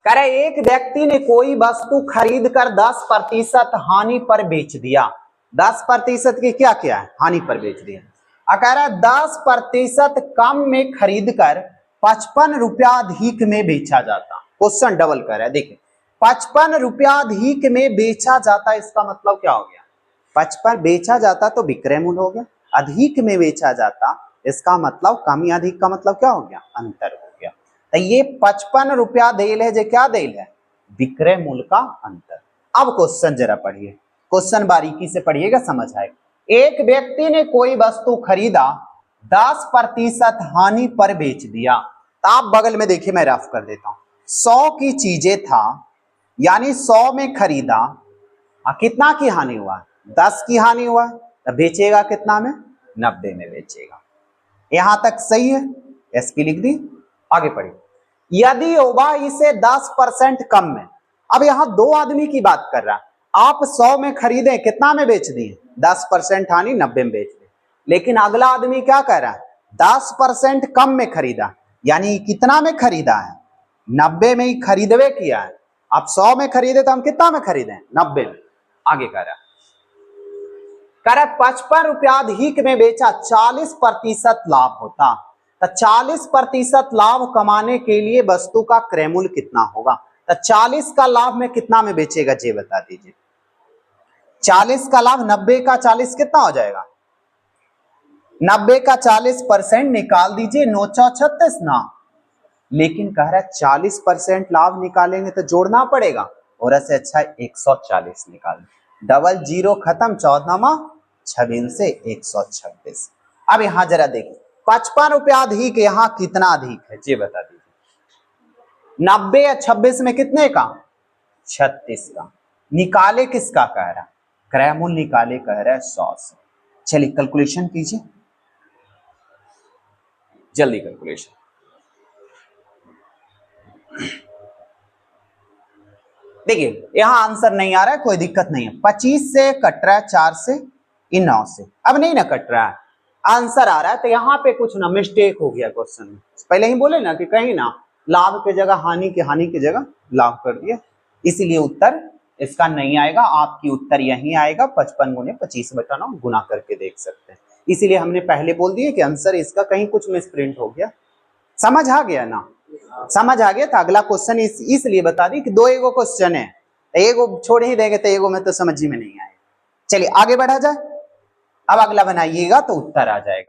कह रहे एक व्यक्ति ने कोई वस्तु खरीद कर 10% हानि पर बेच दिया। 10% की क्या क्या है? हानि पर बेच दिया। कह रहा है 10% कम में खरीद कर 55 रुपया अधिक में बेचा जाता। क्वेश्चन डबल कर रहा है, देखिए 55 रुपया अधिक में बेचा जाता, इसका मतलब क्या हो गया? 55 बेचा जाता तो विक्रय मूल्य हो गया, अधिक में बेचा जाता इसका मतलब कम या अधिक का मतलब क्या हो गया? अंतर हो गया। तो ये 55 रुपया देल है, जो क्या देल है? विक्रय मूल्य का अंतर। अब क्वेश्चन जरा पढ़िए, क्वेश्चन बारीकी से पढ़िएगा, समझ आएगा। एक व्यक्ति ने कोई वस्तु खरीदा, 10% हानि पर बेच दिया। तो आप बगल में देखिए, मैं रफ कर देता हूं। 100 की चीजें था, यानी 100 में खरीदा, कितना की हानि हुआ? 10 की हानि हुआ। तो बेचेगा कितना में? 90 में बेचेगा। यहां तक सही है? एसपी लिख दी, आगे पढ़िए। यदि वह इसे 10% कम में, अब यहां दो आदमी की बात कर रहा है, आप 100 में खरीदे, कितना में बेच दिए? 10% हानि, 90 में बेच दिए। लेकिन अगला आदमी क्या कह रहा है? 10% कम में खरीदा, यानी कितना में खरीदा है? 90 में ही खरीदवे किया है। आप 100 में खरीदे तो हम कितना में खरीदे? 90 में। आगे कह रहा है 55 रुपया अधिक में बेचा, 40% लाभ होता। तो 40% लाभ कमाने के लिए वस्तु का क्रय मूल्य कितना होगा? तो 40 का लाभ में कितना में बेचेगा, ये बता दीजिए। 40 का लाभ, 90 का 40 कितना हो जाएगा? 90 का 40% निकाल दीजिए, 9 × 36 ना। लेकिन कह रहा है 40% लाभ निकालेंगे तो जोड़ना पड़ेगा, और ऐसे अच्छा 140 निकाल, डबल जीरो खत्म, 14 26 से 126। अब यहां जरा देखिए, 55 रुपया अधिक, यहां कितना अधिक है ये बता दीजिए। 90 या 26 में कितने का? 36 का। निकाले किसका कह रहा? क्रय मूल्य निकाले कह रहा है 100 से। चलिए कैलकुलेशन कीजिए, जल्दी कैलकुलेशन। देखिए यहां आंसर नहीं आ रहा है, कोई दिक्कत नहीं है। 25 से कट रहा है, 4 से, 9 से, अब नहीं ना कट रहा है, आंसर आ रहा है। तो यहाँ पे कुछ ना मिस्टेक हो गया क्वेश्चन में। पहले ही बोले ना कि कहीं ना लाभ के जगह हानि की जगह लाभ कर दिया, इसीलिए उत्तर इसका नहीं आएगा। आपकी उत्तर यही आएगा, 55 × 25/9 गुना करके देख सकते हैं। इसीलिए हमने पहले बोल दिया कि आंसर इसका कहीं कुछ मिसप्रिंट हो गया। समझ आ गया ना? समझ आ गया। था अगला क्वेश्चन इसलिए बता दी कि 2 एगो क्वेश्चन है, एगो छोड़ ही देंगे तो एगो में तो समझ ही में नहीं आएगा। चलिए आगे बढ़ा जाए। अब अगला बनाइएगा तो उत्तर आ जाएगा।